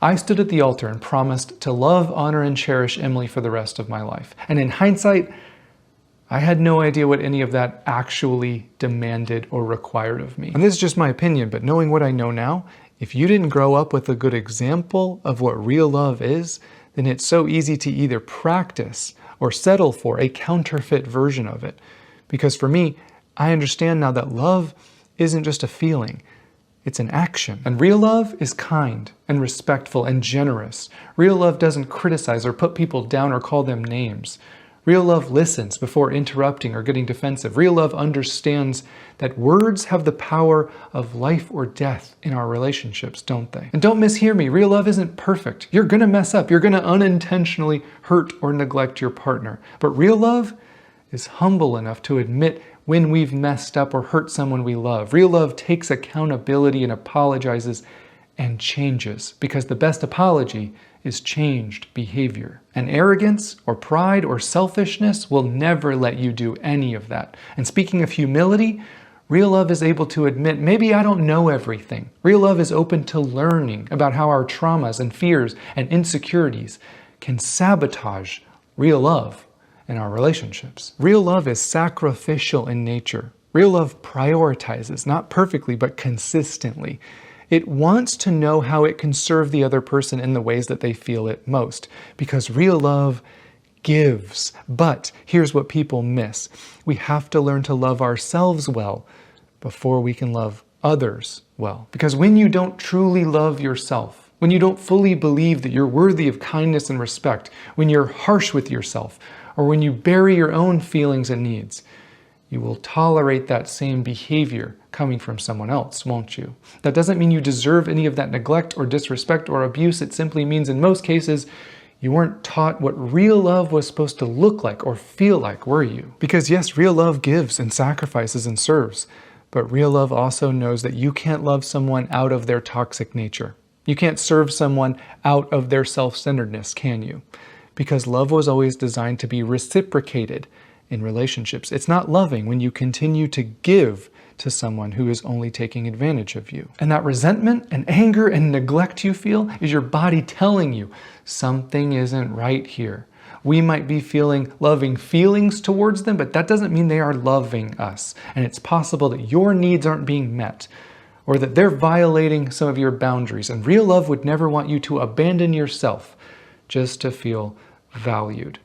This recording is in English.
I stood at the altar and promised to love, honor, and cherish Emily for the rest of my life. And in hindsight, I had no idea what any of that actually demanded or required of me. And this is just my opinion, but knowing what I know now, if you didn't grow up with a good example of what real love is, then it's so easy to either practice or settle for a counterfeit version of it. Because for me, I understand now that love isn't just a feeling, it's an action. And real love is kind and respectful and generous. Real love doesn't criticize or put people down or call them names. Real love listens before interrupting or getting defensive. Real love understands that words have the power of life or death in our relationships, don't they? And don't mishear me, real love isn't perfect. You're gonna mess up. You're gonna unintentionally hurt or neglect your partner. But real love is humble enough to admit when we've messed up or hurt someone we love. Real love takes accountability and apologizes and changes, because the best apology is changed behavior. And arrogance or pride or selfishness will never let you do any of that. And speaking of humility, real love is able to admit, maybe I don't know everything. Real love is open to learning about how our traumas and fears and insecurities can sabotage real love in our relationships. Real love is sacrificial in nature. Real love prioritizes, not perfectly, but consistently. It wants to know how it can serve the other person in the ways that they feel it most, because real love gives. But here's what people miss. We have to learn to love ourselves well before we can love others well. Because when you don't truly love yourself, when you don't fully believe that you're worthy of kindness and respect, when you're harsh with yourself, or when you bury your own feelings and needs, you will tolerate that same behavior coming from someone else, won't you? That doesn't mean you deserve any of that neglect or disrespect or abuse. It simply means in most cases, you weren't taught what real love was supposed to look like or feel like, were you? Because yes, real love gives and sacrifices and serves, but real love also knows that you can't love someone out of their toxic nature. You can't serve someone out of their self-centeredness, can you? Because love was always designed to be reciprocated in relationships. It's not loving when you continue to give to someone who is only taking advantage of you. And that resentment and anger and neglect you feel is your body telling you something isn't right here. We might be feeling loving feelings towards them, but that doesn't mean they are loving us. And it's possible that your needs aren't being met, or that they're violating some of your boundaries. And real love would never want you to abandon yourself just to feel valued.